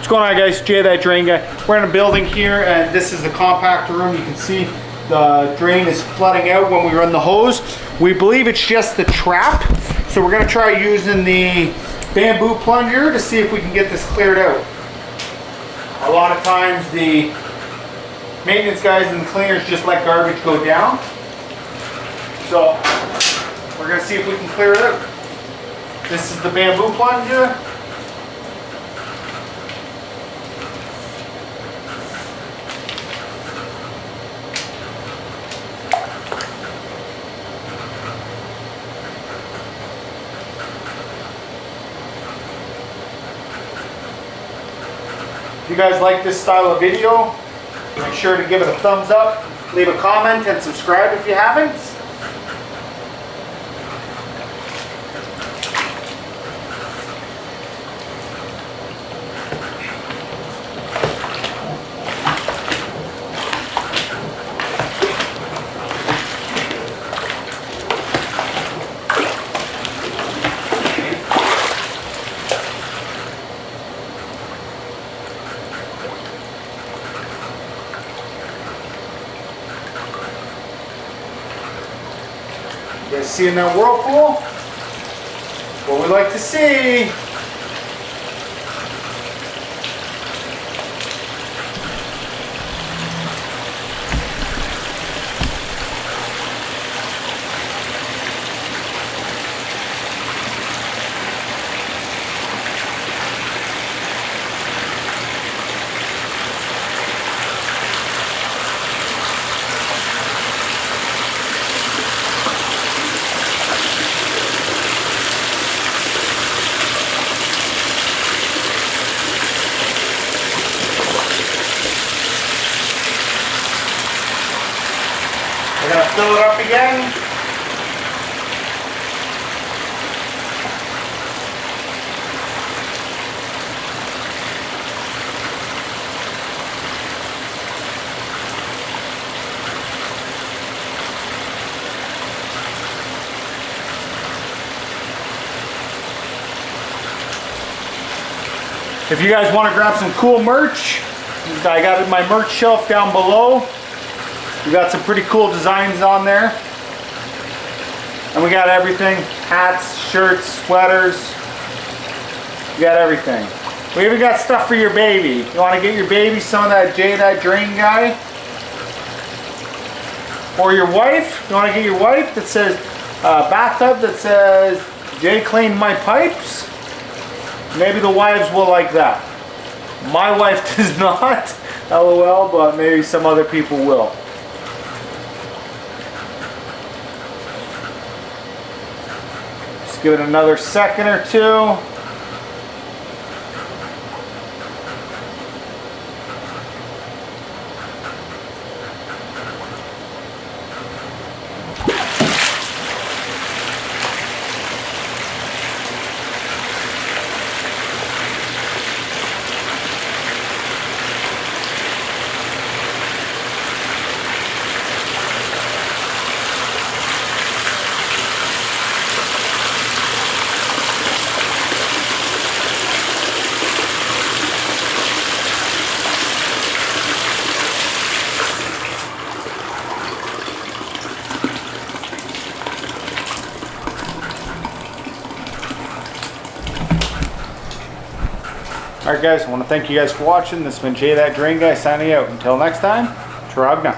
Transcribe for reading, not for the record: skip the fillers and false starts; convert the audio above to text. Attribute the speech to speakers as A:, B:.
A: What's going on, guys? Jay, that drain guy. We're in a building here, and this is the compactor room. You can see the drain is flooding out when we run the hose. We believe it's just the trap, so we're gonna try using the bamboo plunger to see if we can get this cleared out. A lot of times the maintenance guys and the cleaners just let garbage go down. So we're gonna see if we can clear it out. This is the bamboo plunger. If you guys like this style of video, make sure to give it a thumbs up, leave a comment, and subscribe if you haven't. You guys see in that Whirlpool? What we like to see. We're going to fill it up again. If you guys want to grab some cool merch, I got my merch shelf down below. We got some pretty cool designs on there. And we got everything. Hats, shirts, sweaters. We got everything. We even got stuff for your baby. You want to get your baby some of that Jay That Drain Guy? Or your wife? You want to get your wife that says, bathtub that says, Jay cleaned my pipes? Maybe the wives will like that. My wife does not, LOL, but maybe some other people will. Just give it another second or two. Alright guys, I want to thank you guys for watching. This has been Jay That Drain Guy signing out. Until next time, Trogna.